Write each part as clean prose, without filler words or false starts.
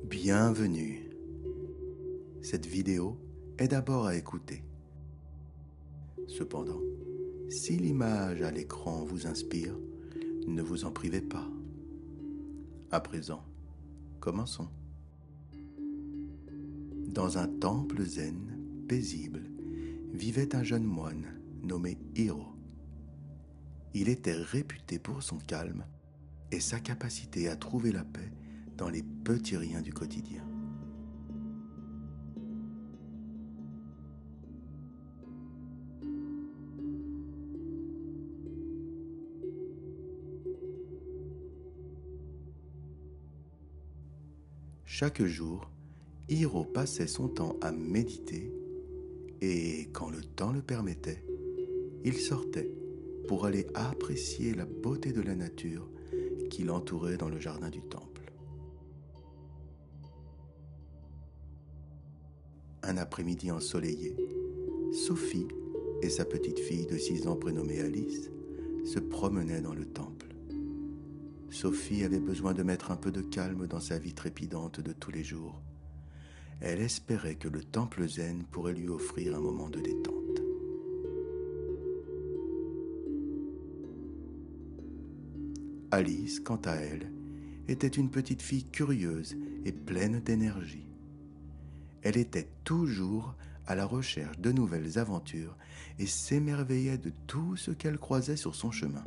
Bienvenue. Cette vidéo est d'abord à écouter. Cependant, si l'image à l'écran vous inspire, ne vous en privez pas. À présent, commençons. Dans un temple zen paisible, vivait un jeune moine nommé Hiro. Il était réputé pour son calme et sa capacité à trouver la paix dans les petits riens du quotidien. Chaque jour, Hiro passait son temps à méditer et, quand le temps le permettait, il sortait pour aller apprécier la beauté de la nature qui l'entourait dans le jardin du temple. Un après-midi ensoleillé, Sophie et sa petite fille de 6 ans prénommée Alice se promenaient dans le temple. Sophie avait besoin de mettre un peu de calme dans sa vie trépidante de tous les jours. Elle espérait que le temple zen pourrait lui offrir un moment de détente. Alice, quant à elle, était une petite fille curieuse et pleine d'énergie. Elle était toujours à la recherche de nouvelles aventures et s'émerveillait de tout ce qu'elle croisait sur son chemin.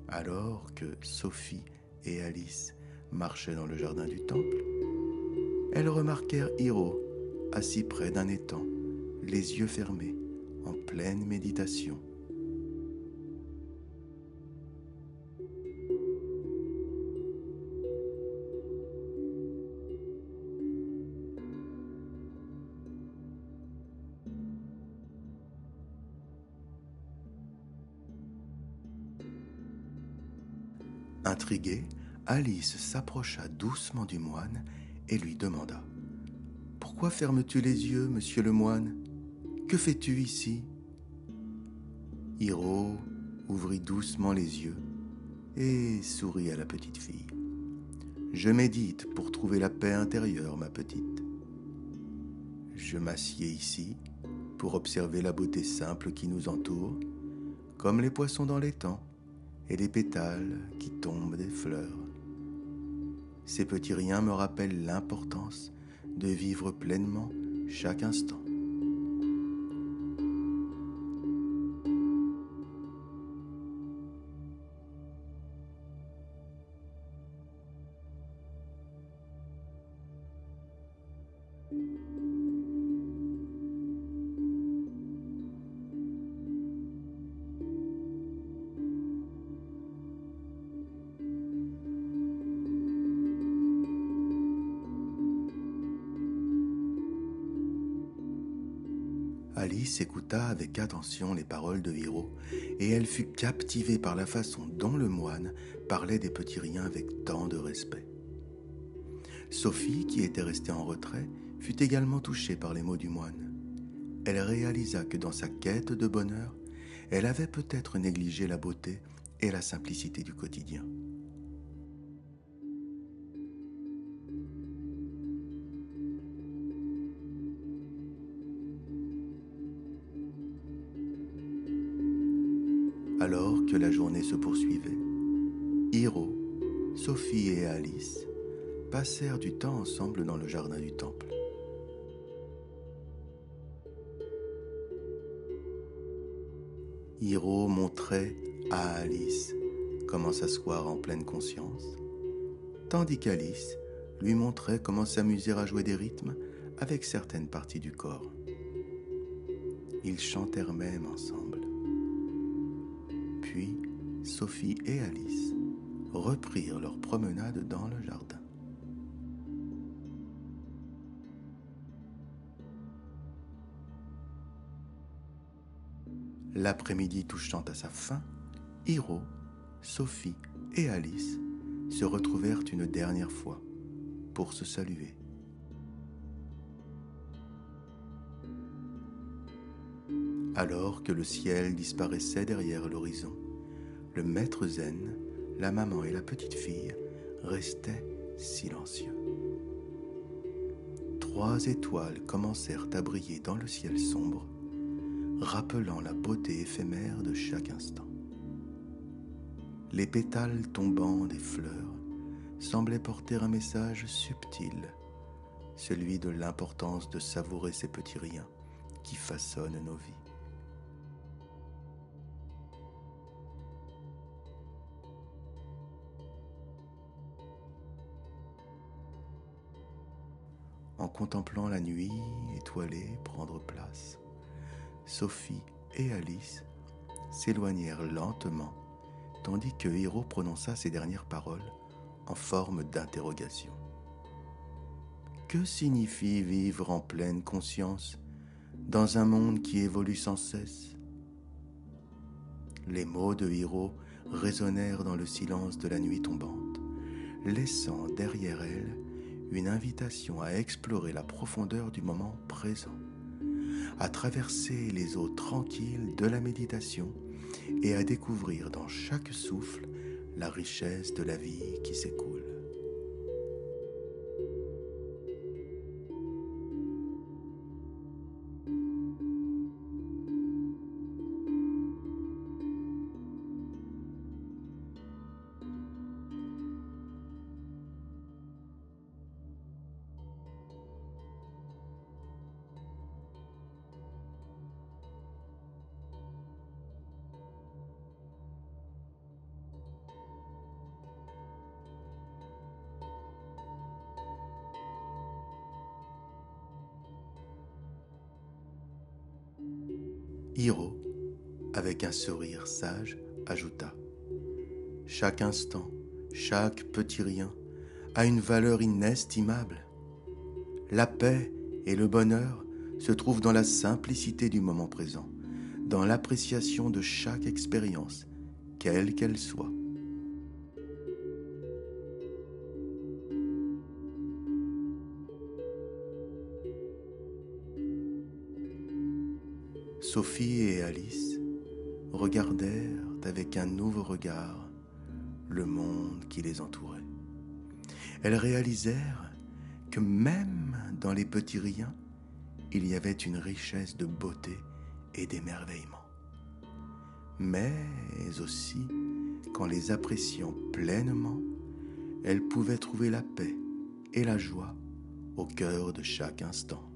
Alors que Sophie et Alice marchaient dans le jardin du temple, elles remarquèrent Hiro assis près d'un étang, les yeux fermés, en pleine méditation. Intriguée, Alice s'approcha doucement du moine et lui demanda « Pourquoi fermes-tu les yeux, monsieur le moine? Que fais-tu ici ?» Hiro ouvrit doucement les yeux et sourit à la petite fille. « Je médite pour trouver la paix intérieure, ma petite. Je m'assieds ici pour observer la beauté simple qui nous entoure, comme les poissons dans l'étang et les pétales qui tombent des fleurs. Ces petits riens me rappellent l'importance de vivre pleinement chaque instant. » Alice écouta avec attention les paroles de Hiro et elle fut captivée par la façon dont le moine parlait des petits riens avec tant de respect. Sophie, qui était restée en retrait, fut également touchée par les mots du moine. Elle réalisa que dans sa quête de bonheur, elle avait peut-être négligé la beauté et la simplicité du quotidien. Alors que la journée se poursuivait, Hiro, Sophie et Alice passèrent du temps ensemble dans le jardin du temple. Hiro montrait à Alice comment s'asseoir en pleine conscience, tandis qu'Alice lui montrait comment s'amuser à jouer des rythmes avec certaines parties du corps. Ils chantèrent même ensemble. Puis, Sophie et Alice reprirent leur promenade dans le jardin. L'après-midi touchant à sa fin, Hiro, Sophie et Alice se retrouvèrent une dernière fois pour se saluer. Alors que le ciel disparaissait derrière l'horizon, le maître zen, la maman et la petite fille restaient silencieux. 3 étoiles commencèrent à briller dans le ciel sombre, rappelant la beauté éphémère de chaque instant. Les pétales tombants des fleurs semblaient porter un message subtil, celui de l'importance de savourer ces petits riens qui façonnent nos vies. En contemplant la nuit étoilée prendre place, Sophie et Alice s'éloignèrent lentement, tandis que Hiro prononça ses dernières paroles en forme d'interrogation. Que signifie vivre en pleine conscience dans un monde qui évolue sans cesse? Les mots de Hiro résonnèrent dans le silence de la nuit tombante, laissant derrière elle une invitation à explorer la profondeur du moment présent, à traverser les eaux tranquilles de la méditation et à découvrir dans chaque souffle la richesse de la vie qui s'écoule. Hiro, avec un sourire sage, ajouta : « Chaque instant, chaque petit rien a une valeur inestimable. La paix et le bonheur se trouvent dans la simplicité du moment présent, dans l'appréciation de chaque expérience, quelle qu'elle soit. » Sophie et Alice regardèrent avec un nouveau regard le monde qui les entourait. Elles réalisèrent que même dans les petits riens, il y avait une richesse de beauté et d'émerveillement. Mais aussi, qu'en les appréciant pleinement, elles pouvaient trouver la paix et la joie au cœur de chaque instant.